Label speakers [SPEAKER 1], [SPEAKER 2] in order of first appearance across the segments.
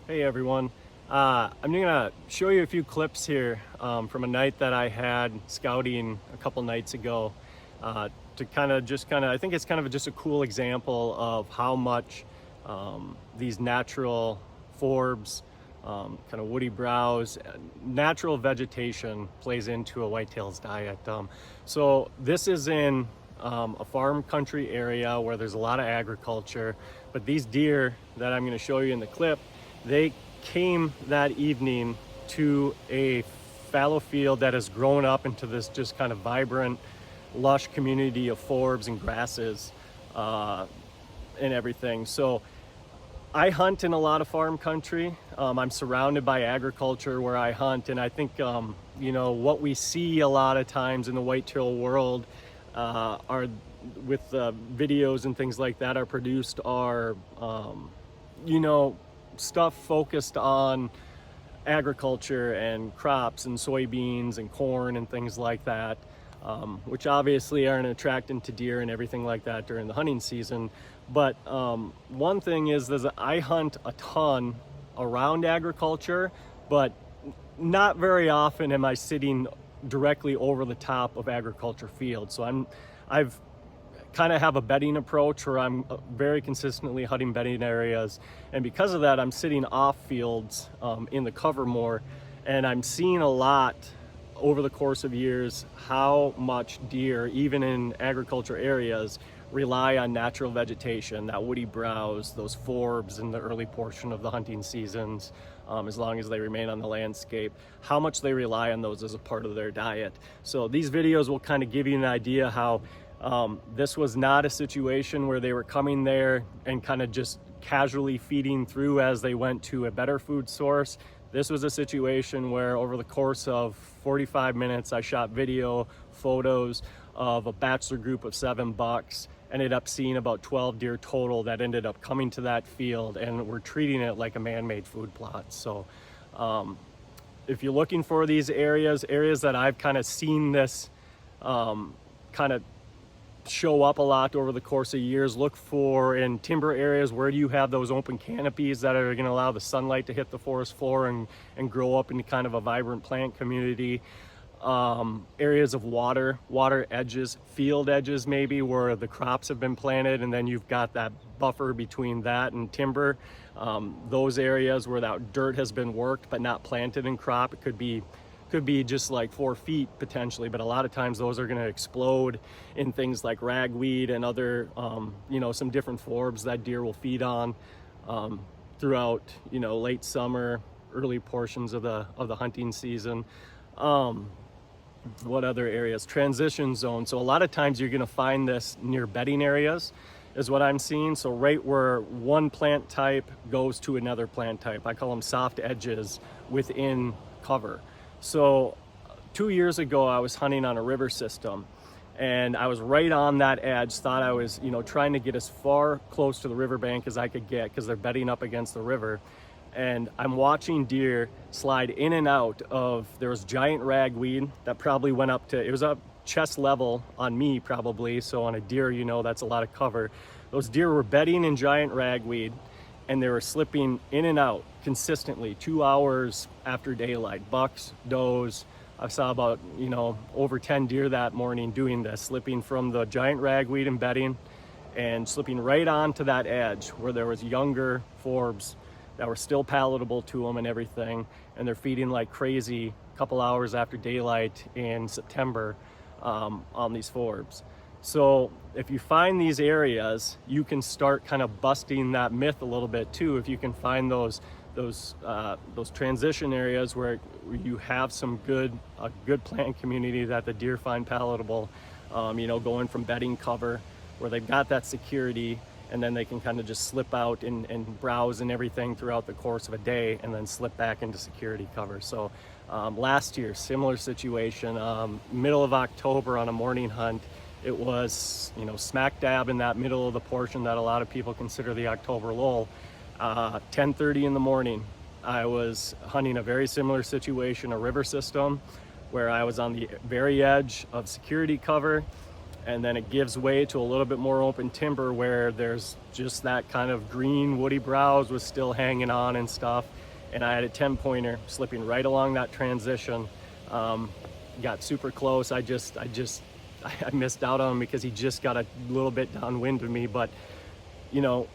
[SPEAKER 1] Hey everyone. I'm gonna show you a few clips here from a night that I had scouting a couple nights ago to I think it's kind of just a cool example of how much these natural forbs, kind of woody browse, natural vegetation plays into a whitetail's diet. So this is in a farm country area where there's a lot of agriculture, but these deer that I'm gonna show you in the clip, they came that evening to a fallow field that has grown up into this just kind of vibrant, lush community of forbs and grasses and everything. So I hunt in a lot of farm country. I'm surrounded by agriculture where I hunt, and I think what we see a lot of times in the whitetail world are with videos and things like that are produced are stuff focused on agriculture and crops and soybeans and corn and things like that, which obviously aren't attracting to deer and everything like that during the hunting season. But one thing is that I hunt a ton around agriculture, but not very often am I sitting directly over the top of agriculture fields. So I've kind of have a bedding approach where I'm very consistently hunting bedding areas, and because of that I'm sitting off fields in the cover more, and I'm seeing a lot over the course of years how much deer, even in agriculture areas, rely on natural vegetation, that woody browse, those forbs in the early portion of the hunting seasons, as long as they remain on the landscape, how much they rely on those as a part of their diet. So these videos will kind of give you an idea how this was not a situation where they were coming there and kind of just casually feeding through as they went to a better food source. This was a situation where over the course of 45 minutes, I shot video, photos of a bachelor group of 7 bucks, ended up seeing about 12 deer total that ended up coming to that field, and we're treating it like a man-made food plot. So if you're looking for these areas that I've kind of seen this kind of show up a lot over the course of years, look for in timber areas where you have those open canopies that are going to allow the sunlight to hit the forest floor and grow up into kind of a vibrant plant community. Areas of water edges, field edges maybe, where the crops have been planted, and then you've got that buffer between that and timber. Those areas where that dirt has been worked but not planted in crop, it could be just like 4 feet potentially, but a lot of times those are going to explode in things like ragweed and other some different forbs that deer will feed on throughout late summer, early portions of the hunting season. What other areas? Transition zones. So a lot of times you're going to find this near bedding areas is what I'm seeing. So right where one plant type goes to another plant type, I call them soft edges within cover. So 2 years ago, I was hunting on a river system, and I was right on that edge, thought I was, trying to get as far close to the riverbank as I could get because they're bedding up against the river. And I'm watching deer slide in and out of, there was giant ragweed that probably went up to, it was up chest level on me probably. So on a deer, that's a lot of cover. Those deer were bedding in giant ragweed, and they were slipping in and out consistently 2 hours after daylight. Bucks, does. I saw about over 10 deer that morning doing this, slipping from the giant ragweed and bedding and slipping right onto that edge where there was younger forbs that were still palatable to them and everything, and they're feeding like crazy a couple hours after daylight in September on these forbs. So if you find these areas, you can start kind of busting that myth a little bit too. If you can find those transition areas where you have a good plant community that the deer find palatable, going from bedding cover where they've got that security, and then they can kind of just slip out and browse and everything throughout the course of a day, and then slip back into security cover. So last year, similar situation, middle of October on a morning hunt. It was, smack dab in that middle of the portion that a lot of people consider the October lull. 10:30 in the morning, I was hunting a very similar situation, a river system, where I was on the very edge of security cover, and then it gives way to a little bit more open timber where there's just that kind of green woody browse was still hanging on and stuff. And I had a 10-pointer slipping right along that transition. Got super close. I missed out on him because he just got a little bit downwind of me. But you know,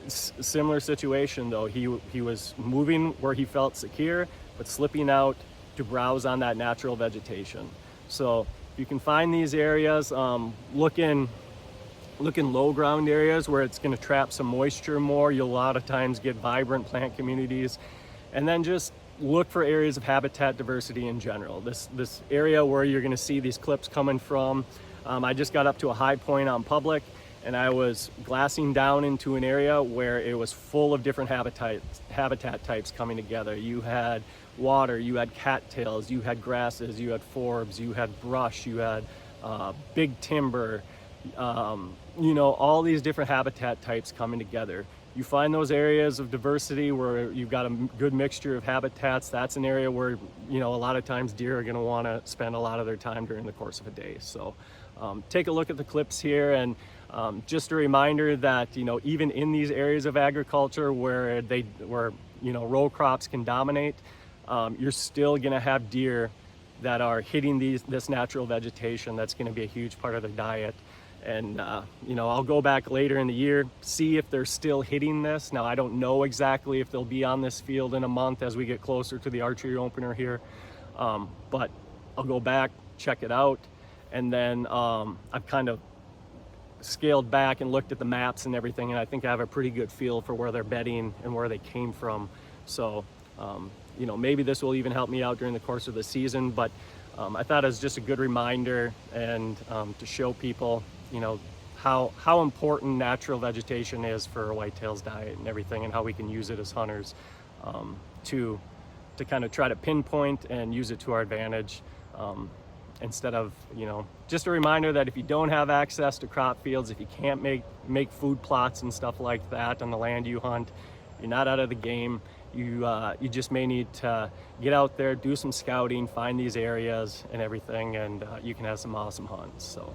[SPEAKER 1] similar situation though. He was moving where he felt secure, but slipping out to browse on that natural vegetation. So you can find these areas, look in low ground areas where it's going to trap some moisture more. You'll a lot of times get vibrant plant communities. And then just look for areas of habitat diversity in general. This area where you're going to see these clips coming from, I just got up to a high point on public, and I was glassing down into an area where it was full of different habitat types coming together. You had water, you had cattails, you had grasses, you had forbs, you had brush, you had big timber, you know, all these different habitat types coming together. You find those areas of diversity where you've got a good mixture of habitats. That's an area where, you know, a lot of times deer are going to want to spend a lot of their time during the course of a day. So take a look at the clips here, and just a reminder that, you know, even in these areas of agriculture where you know, row crops can dominate, you're still going to have deer that are hitting this natural vegetation. That's going to be a huge part of their diet. And you know, I'll go back later in the year, see if they're still hitting this. Now, I don't know exactly if they'll be on this field in a month as we get closer to the archery opener here, but I'll go back, check it out, and then I've kind of scaled back and looked at the maps and everything, and I think I have a pretty good feel for where they're bedding and where they came from. So you know, maybe this will even help me out during the course of the season, but I thought it was just a good reminder and to show people, you know, how important natural vegetation is for a whitetail's diet and everything, and how we can use it as hunters to kind of try to pinpoint and use it to our advantage, instead of, you know, just a reminder that if you don't have access to crop fields, if you can't make food plots and stuff like that on the land you hunt, you're not out of the game. You just may need to get out there, do some scouting, find these areas and everything, and you can have some awesome hunts. So